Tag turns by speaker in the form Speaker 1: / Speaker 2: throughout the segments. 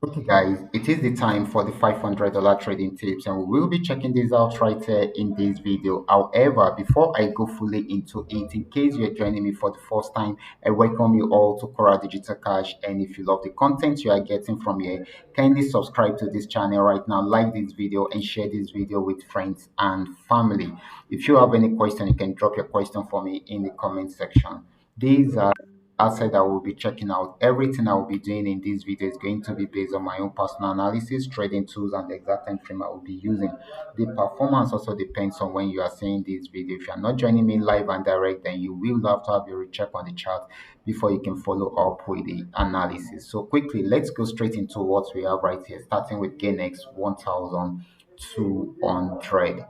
Speaker 1: Okay, guys, it is the time for the $500 trading tips, and we will be checking this out right here in this video. However, before I go fully into it, in case you're joining me for the first time, I welcome you all to Qora Digital Cash. And if you love the content you are getting from here, kindly subscribe to this channel right now, like this video, and share this video with friends and family. If you have any question, you can drop your question for me in the comment section. These are asset I will be checking out. Everything I will be doing in this video is going to be based on my own personal analysis, trading tools, and the exact time frame I will be using. The performance also depends on when you are seeing this video. If you are not joining me live and direct, then you will have to have your recheck on the chart before you can follow up with the analysis. So quickly, let's go straight into what we have right here, starting with GainX 1200.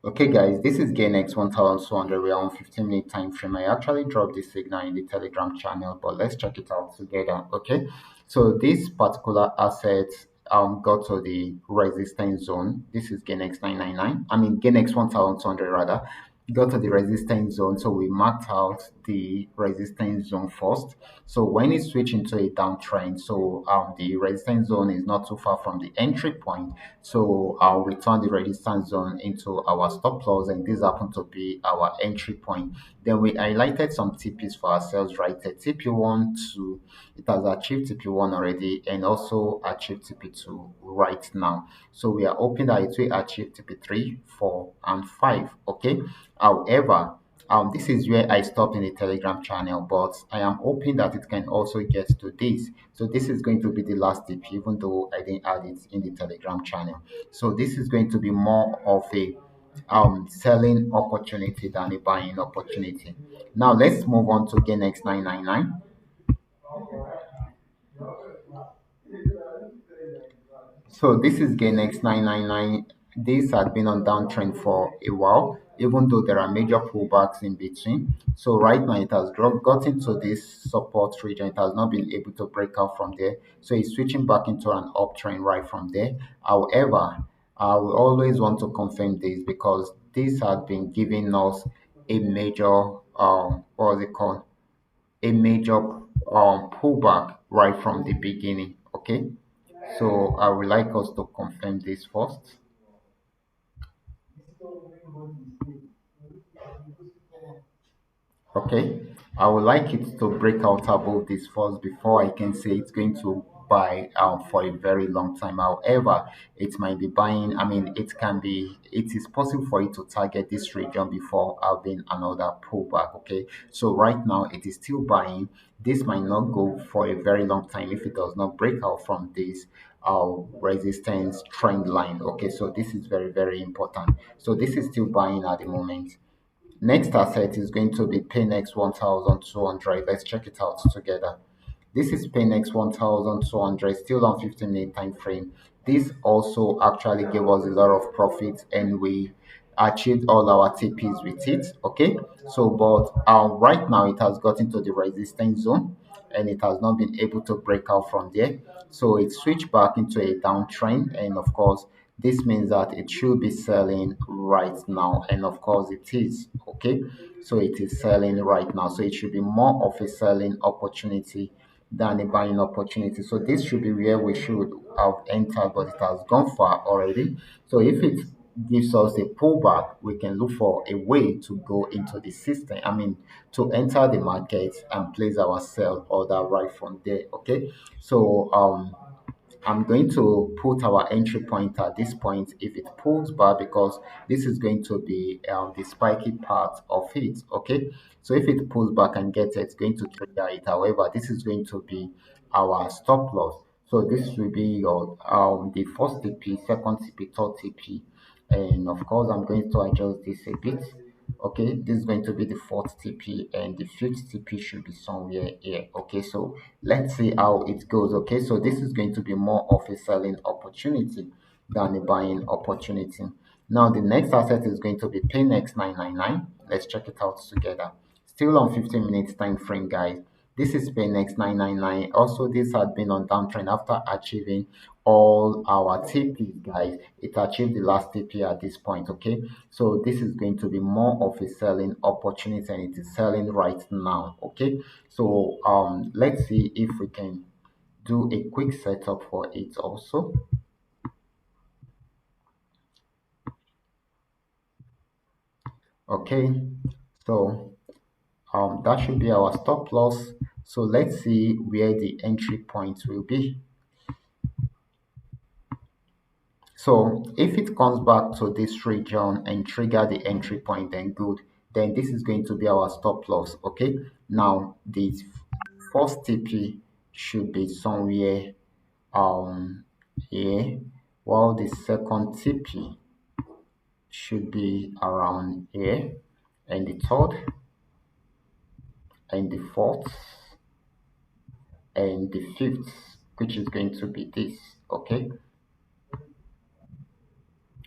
Speaker 1: Okay, guys, this is GainX 1200. We are on 15-minute time frame. I actually dropped this signal in the Telegram channel, but let's check it out together. Okay, so this particular asset got to the resistance zone. This is GainX 999. I mean GainX 1200 rather. Got to the resistance zone, so we marked out the resistance zone first. So when it switched into a downtrend, so the resistance zone is not too far from the entry point, so I'll return the resistance zone into our stop loss, and this happened to be our entry point. Then we highlighted some TPs for ourselves right there. TP1 to it has achieved TP1 already and also achieved TP2 right now. So we are hoping that it will achieve TP3, 4, and 5. Okay. However, this is where I stopped in the Telegram channel, but I am hoping that it can also get to this. So this is going to be the last tip, even though I didn't add it in the Telegram channel. So this is going to be more of a selling opportunity than a buying opportunity. Now let's move on to GainX 999. So this is GainX 999. This had been on downtrend for a while, even though there are major pullbacks in between. So right now it has gotten to this support region. It has not been able to break out from there. So it's switching back into an uptrend right from there. However, I will always want to confirm this because this had been giving us a major what was it called? A major pullback right from the beginning. Okay. So I would like us to confirm this first. Okay. I would like it to break out above this first before I can say it's going to buy for a very long time. However, it might be buying. I mean, it is possible for it to target this region before having another pullback. Okay. So right now it is still buying. This might not go for a very long time if it does not break out from this resistance trend line. Okay. So this is very, very important. So this is still buying at the moment. Next asset is going to be Paynex 1200. Let's check it out together. This is Paynex 1200, still on 15-minute time frame. This also actually gave us a lot of profits and we achieved all our TPs with it. Okay, so but right now it has gotten to the resistance zone and it has not been able to break out from there. So it switched back into a downtrend, and of course, this means that it should be selling right now, and of course, it is. Okay, so it is selling right now, so it should be more of a selling opportunity than a buying opportunity. So this should be where we should have entered, but it has gone far already. So if it gives us a pullback, we can look for a way to go into the system. I mean, to enter the market and place our sell order right from there. Okay, so I'm going to put our entry point at this point if it pulls back, because this is going to be the spiky part of it. Okay, so if it pulls back and gets it, it's going to trigger it. However, this is going to be our stop loss. So this will be your the first TP, second TP, third TP, and of course I'm going to adjust this a bit. Okay, this is going to be the fourth TP, and the fifth TP should be somewhere here. Okay, so let's see how it goes. Okay, so this is going to be more of a selling opportunity than a buying opportunity. Now the next asset is going to be Paynex 999. Let's check it out together. Still on 15 minutes time frame, guys. This is Paynex 999. Also, this had been on downtrend after achieving all our TPs, guys. It achieved the last TP at this point. Okay, so this is going to be more of a selling opportunity, and it is selling right now. Okay, so let's see if we can do a quick setup for it also. Okay, so that should be our stop loss. So let's see where the entry point will be. So if it comes back to this region and trigger the entry point, then good. Then this is going to be our stop loss. Okay. Now the first TP should be somewhere here, while the second TP should be around here, and the third and the fourth and the fifth, which is going to be this. Okay.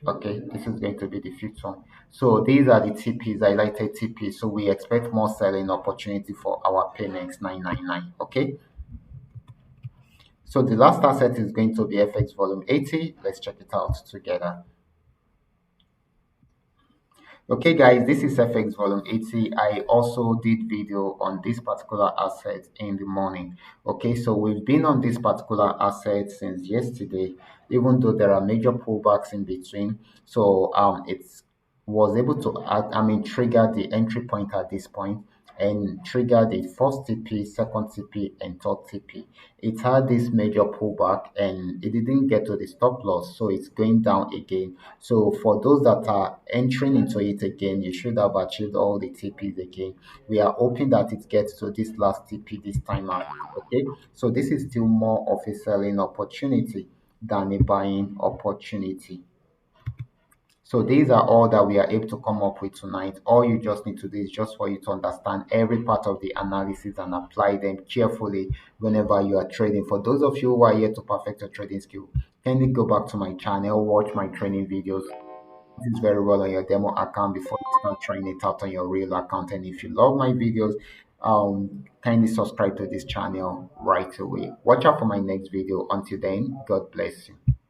Speaker 1: Okay, this is going to be the fifth one. So these are the TPs, highlighted TPs. So we expect more selling opportunity for our Paynex 999. Okay. So the last asset is going to be FX volume 80. Let's check it out together. Okay guys, this is FX volume 80. I also did video on this particular asset in the morning. Okay, so we've been on this particular asset since yesterday, even though there are major pullbacks in between. So it was able to trigger the entry point at this point and trigger the first TP, second TP, and third TP. It had this major pullback and it didn't get to the stop loss, so it's going down again. So for those that are entering into it again, you should have achieved all the TPs again. We are hoping that it gets to this last TP this time out. Okay, so this is still more of a selling opportunity than a buying opportunity. So these are all that we are able to come up with tonight. All you just need to do is just for you to understand every part of the analysis and apply them carefully whenever you are trading. For those of you who are here to perfect your trading skill, kindly go back to my channel, watch my training videos. This is very well on your demo account before you start trying it out on your real account. And if you love my videos, kindly subscribe to this channel right away. Watch out for my next video. Until then, God bless you.